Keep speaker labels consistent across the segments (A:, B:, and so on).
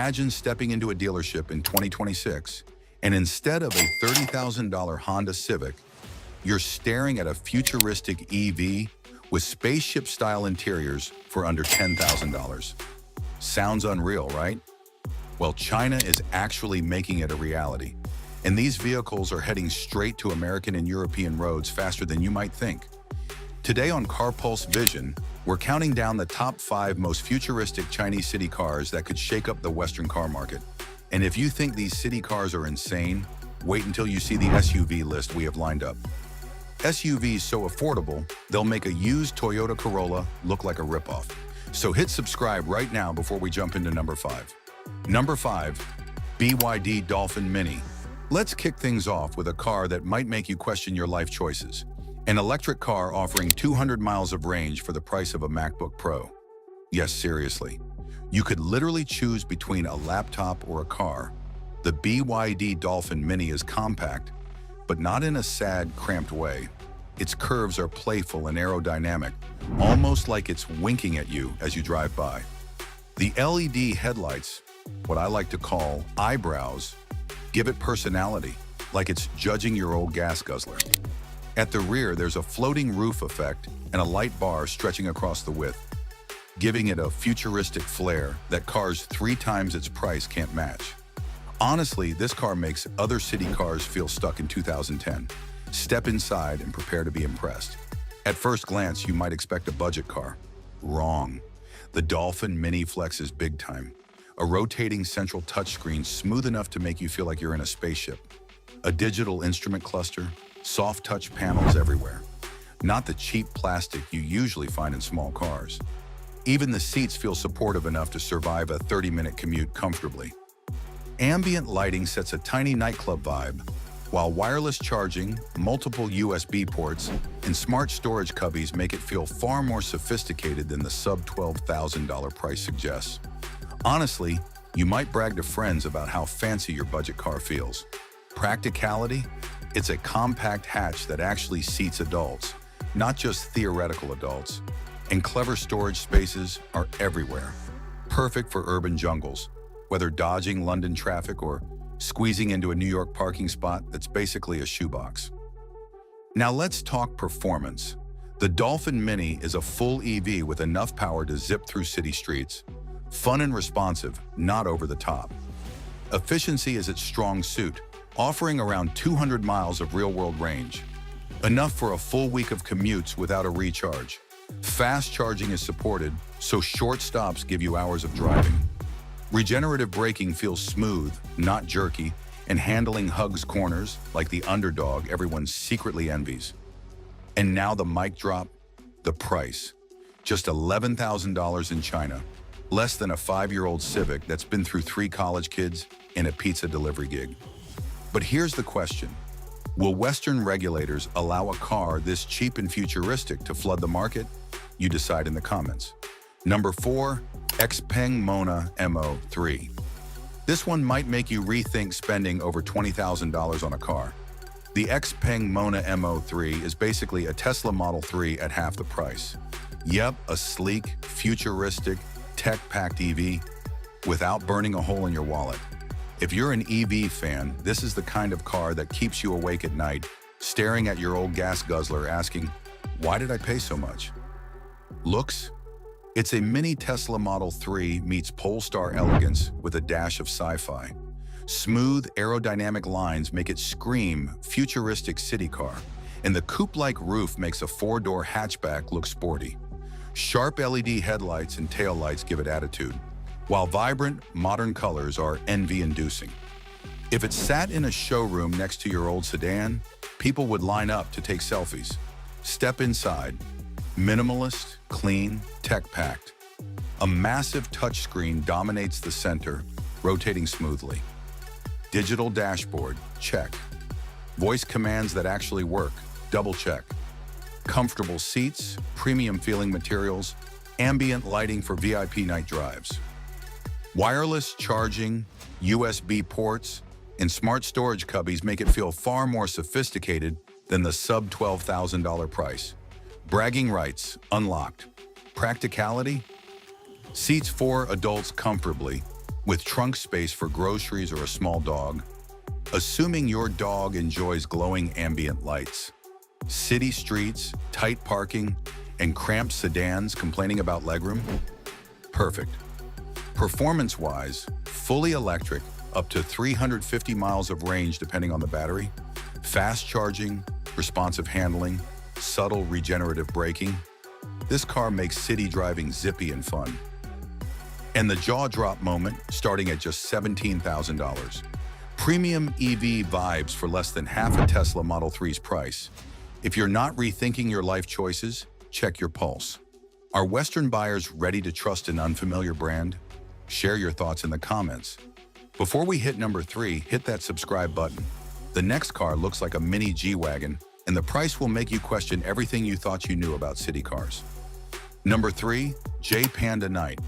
A: Imagine stepping into a dealership in 2026, and instead of a $30,000 Honda Civic, you're staring at a futuristic EV with spaceship-style interiors for under $10,000. Sounds unreal, right? Well, China is actually making it a reality, and these vehicles are heading straight to American and European roads faster than you might think. Today on Car Pulse Vision, we're counting down the top 5 most futuristic Chinese city cars that could shake up the Western car market. And if you think these city cars are insane, wait until you see the SUV list we have lined up. SUVs so affordable, they'll make a used Toyota Corolla look like a ripoff. So hit subscribe right now before we jump into number 5. Number 5, BYD Dolphin Mini. Let's kick things off with a car that might make you question your life choices. An electric car offering 200 miles of range for the price of a MacBook Pro. Yes, seriously. You could literally choose between a laptop or a car. The BYD Dolphin Mini is compact, but not in a sad, cramped way. Its curves are playful and aerodynamic, almost like it's winking at you as you drive by. The LED headlights, what I like to call eyebrows, give it personality, like it's judging your old gas guzzler. At the rear, there's a floating roof effect and a light bar stretching across the width, giving it a futuristic flair that cars 3 times its price can't match. Honestly, this car makes other city cars feel stuck in 2010. Step inside and prepare to be impressed. At first glance, you might expect a budget car. Wrong. The Dolphin Mini flexes big time. A rotating central touchscreen smooth enough to make you feel like you're in a spaceship. A digital instrument cluster, soft touch panels everywhere. Not the cheap plastic you usually find in small cars. Even the seats feel supportive enough to survive a 30-minute commute comfortably. Ambient lighting sets a tiny nightclub vibe, while wireless charging, multiple USB ports, and smart storage cubbies make it feel far more sophisticated than the sub-$12,000 price suggests. Honestly, you might brag to friends about how fancy your budget car feels. Practicality? It's a compact hatch that actually seats adults, not just theoretical adults. And clever storage spaces are everywhere. Perfect for urban jungles, whether dodging London traffic or squeezing into a New York parking spot that's basically a shoebox. Now let's talk performance. The Dolphin Mini is a full EV with enough power to zip through city streets. Fun and responsive, not over the top. Efficiency is its strong suit, offering around 200 miles of real-world range. Enough for a full week of commutes without a recharge. Fast charging is supported, so short stops give you hours of driving. Regenerative braking feels smooth, not jerky, and handling hugs corners like the underdog everyone secretly envies. And now the mic drop, the price. Just $11,000 in China, less than a 5-year-old Civic that's been through 3 college kids and a pizza delivery gig. But here's the question. Will Western regulators allow a car this cheap and futuristic to flood the market? You decide in the comments. Number 4, XPeng Mona MO3. This one might make you rethink spending over $20,000 on a car. The XPeng Mona MO3 is basically a Tesla Model 3 at half the price. Yep, a sleek, futuristic, tech-packed EV without burning a hole in your wallet. If you're an EV fan, this is the kind of car that keeps you awake at night, staring at your old gas guzzler asking, why did I pay so much? Looks? It's a mini Tesla Model 3 meets Polestar elegance with a dash of sci-fi. Smooth, aerodynamic lines make it scream futuristic city car, and the coupe-like roof makes a 4-door hatchback look sporty. Sharp LED headlights and taillights give it attitude, while vibrant, modern colors are envy-inducing. If it sat in a showroom next to your old sedan, people would line up to take selfies. Step inside. Minimalist, clean, tech-packed. A massive touchscreen dominates the center, rotating smoothly. Digital dashboard, check. Voice commands that actually work, double check. Comfortable seats, premium-feeling materials, ambient lighting for VIP night drives. Wireless charging, USB ports, and smart storage cubbies make it feel far more sophisticated than the sub-$12,000 price. Bragging rights, unlocked. Practicality? Seats 4 adults comfortably, with trunk space for groceries or a small dog, assuming your dog enjoys glowing ambient lights. City streets, tight parking, and cramped sedans complaining about legroom? Perfect. Performance-wise, fully electric, up to 350 miles of range depending on the battery, fast charging, responsive handling, subtle regenerative braking. This car makes city driving zippy and fun. And the jaw drop moment, starting at just $17,000. Premium EV vibes for less than half a Tesla Model 3's price. If you're not rethinking your life choices, check your pulse. Are Western buyers ready to trust an unfamiliar brand? Share your thoughts in the comments. Before we hit number 3, hit that subscribe button. The next car looks like a mini G-Wagon, and the price will make you question everything you thought you knew about city cars. Number 3, J Panda Knight.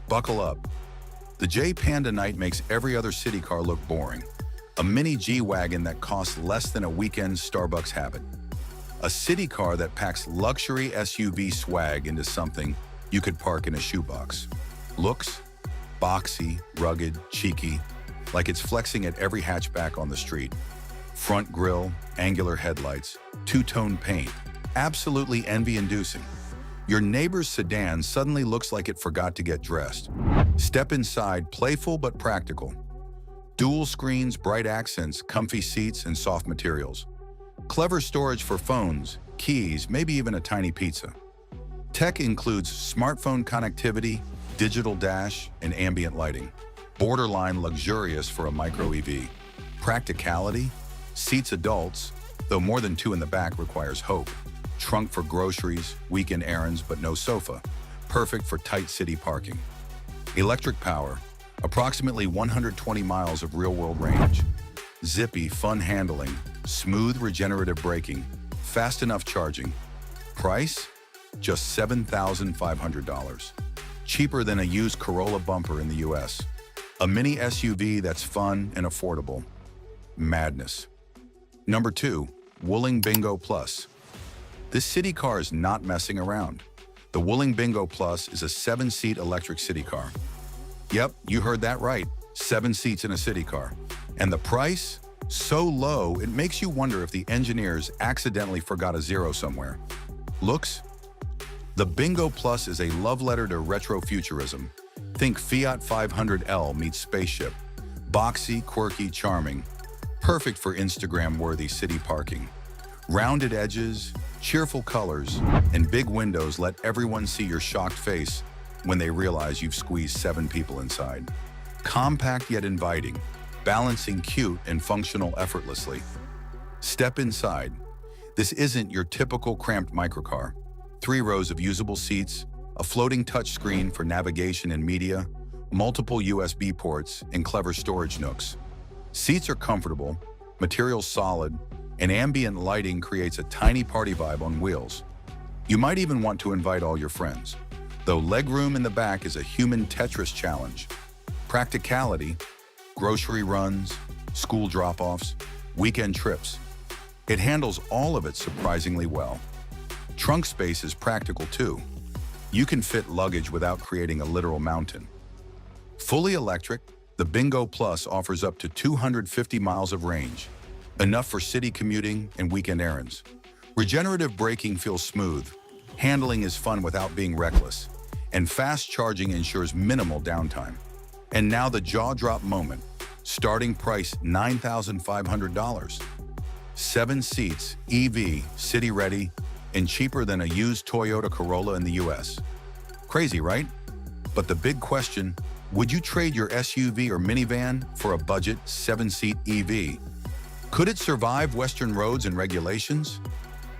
A: Buckle up. The J Panda Knight makes every other city car look boring. A mini G-Wagon that costs less than a weekend Starbucks habit. A city car that packs luxury SUV swag into something you could park in a shoebox. Looks? Boxy, rugged, cheeky, like it's flexing at every hatchback on the street. Front grille, angular headlights, two-tone paint. Absolutely envy-inducing. Your neighbor's sedan suddenly looks like it forgot to get dressed. Step inside, playful but practical. Dual screens, bright accents, comfy seats, and soft materials. Clever storage for phones, keys, maybe even a tiny pizza. Tech includes smartphone connectivity, digital dash, and ambient lighting. Borderline luxurious for a micro EV. Practicality? Seats adults, though more than 2 in the back requires hope. Trunk for groceries, weekend errands, but no sofa. Perfect for tight city parking. Electric power, approximately 120 miles of real-world range. Zippy, fun handling, smooth regenerative braking, fast enough charging. Price? Just $7,500. Cheaper than a used Corolla bumper in the US. A mini SUV that's fun and affordable. Madness. Number 2, Wuling Bingo Plus. This city car is not messing around. The Wuling Bingo Plus is a 7-seat electric city car. Yep, you heard that right. 7 seats in a city car. And the price? So low, it makes you wonder if the engineers accidentally forgot a zero somewhere. Looks? The Bingo Plus is a love letter to retrofuturism. Think Fiat 500L meets spaceship. Boxy, quirky, charming. Perfect for Instagram-worthy city parking. Rounded edges, cheerful colors, and big windows let everyone see your shocked face when they realize you've squeezed 7 people inside. Compact yet inviting, balancing cute and functional effortlessly. Step inside. This isn't your typical cramped microcar. 3 rows of usable seats, a floating touchscreen for navigation and media, multiple USB ports, and clever storage nooks. Seats are comfortable, materials solid, and ambient lighting creates a tiny party vibe on wheels. You might even want to invite all your friends, though legroom in the back is a human Tetris challenge. Practicality, grocery runs, school drop-offs, weekend trips. It handles all of it surprisingly well. Trunk space is practical too. You can fit luggage without creating a literal mountain. Fully electric, the Bingo Plus offers up to 250 miles of range, enough for city commuting and weekend errands. Regenerative braking feels smooth, handling is fun without being reckless, and fast charging ensures minimal downtime. And now the jaw-drop moment. Starting price $9,500. 7 seats, EV, city-ready, and cheaper than a used Toyota Corolla in the US. Crazy, right? But the big question, would you trade your SUV or minivan for a budget 7-seat EV? Could it survive Western roads and regulations?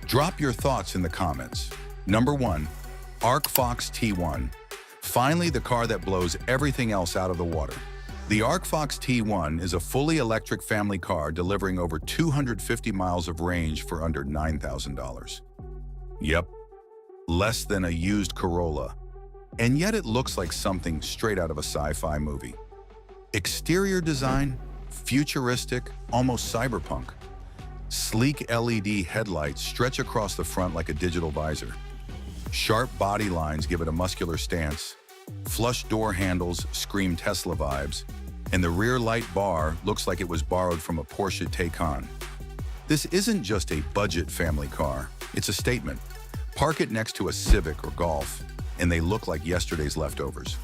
A: Drop your thoughts in the comments. Number 1, Arc Fox T1. Finally, the car that blows everything else out of the water. The Arc Fox T1 is a fully electric family car delivering over 250 miles of range for under $9,000. Yep, less than a used Corolla. And yet it looks like something straight out of a sci-fi movie. Exterior design, futuristic, almost cyberpunk. Sleek LED headlights stretch across the front like a digital visor. Sharp body lines give it a muscular stance, Flush door handles scream Tesla vibes, and the rear light bar looks like it was borrowed from a Porsche Taycan. This isn't just a budget family car, it's a statement. Park it next to a Civic or Golf, and they look like yesterday's leftovers.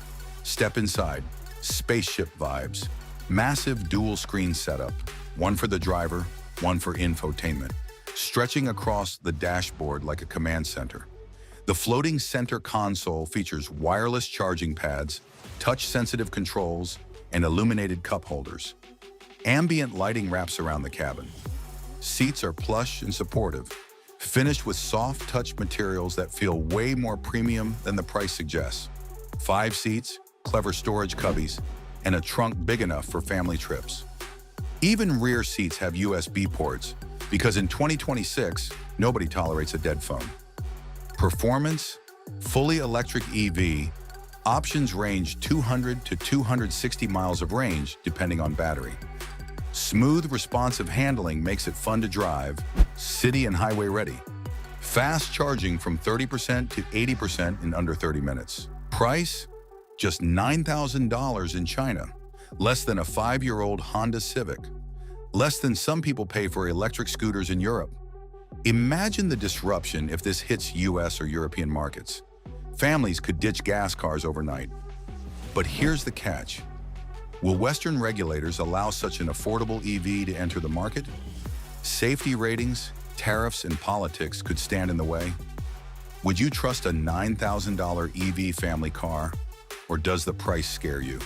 A: Step inside, spaceship vibes. Massive dual-screen setup, one for the driver, one for infotainment, stretching across the dashboard like a command center. The floating center console features wireless charging pads, touch-sensitive controls, and illuminated cup holders. Ambient lighting wraps around the cabin. Seats are plush and supportive, finished with soft touch materials that feel way more premium than the price suggests. 5 seats, clever storage cubbies, and a trunk big enough for family trips. Even rear seats have USB ports, because in 2026, nobody tolerates a dead phone. Performance, fully electric EV, options range 200 to 260 miles of range depending on battery. Smooth, responsive handling makes it fun to drive, city and highway ready. Fast charging from 30% to 80% in under 30 minutes. Price? Just $9,000 in China, less than a 5-year-old Honda Civic, less than some people pay for electric scooters in Europe. Imagine the disruption if this hits US or European markets. Families could ditch gas cars overnight. But here's the catch. Will Western regulators allow such an affordable EV to enter the market? Safety ratings, tariffs, and politics could stand in the way. Would you trust a $9,000 EV family car? Or does the price scare you?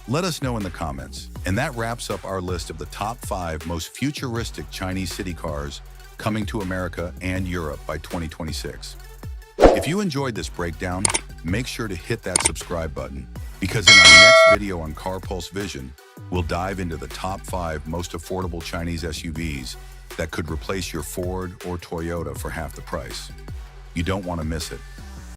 A: Let us know in the comments. And that wraps up our list of the top 5 most futuristic Chinese city cars coming to America and Europe by 2026. If you enjoyed this breakdown, make sure to hit that subscribe button, because in our next video on Car Pulse Vision, we'll dive into the top 5 most affordable Chinese SUVs that could replace your Ford or Toyota for half the price. You don't want to miss it.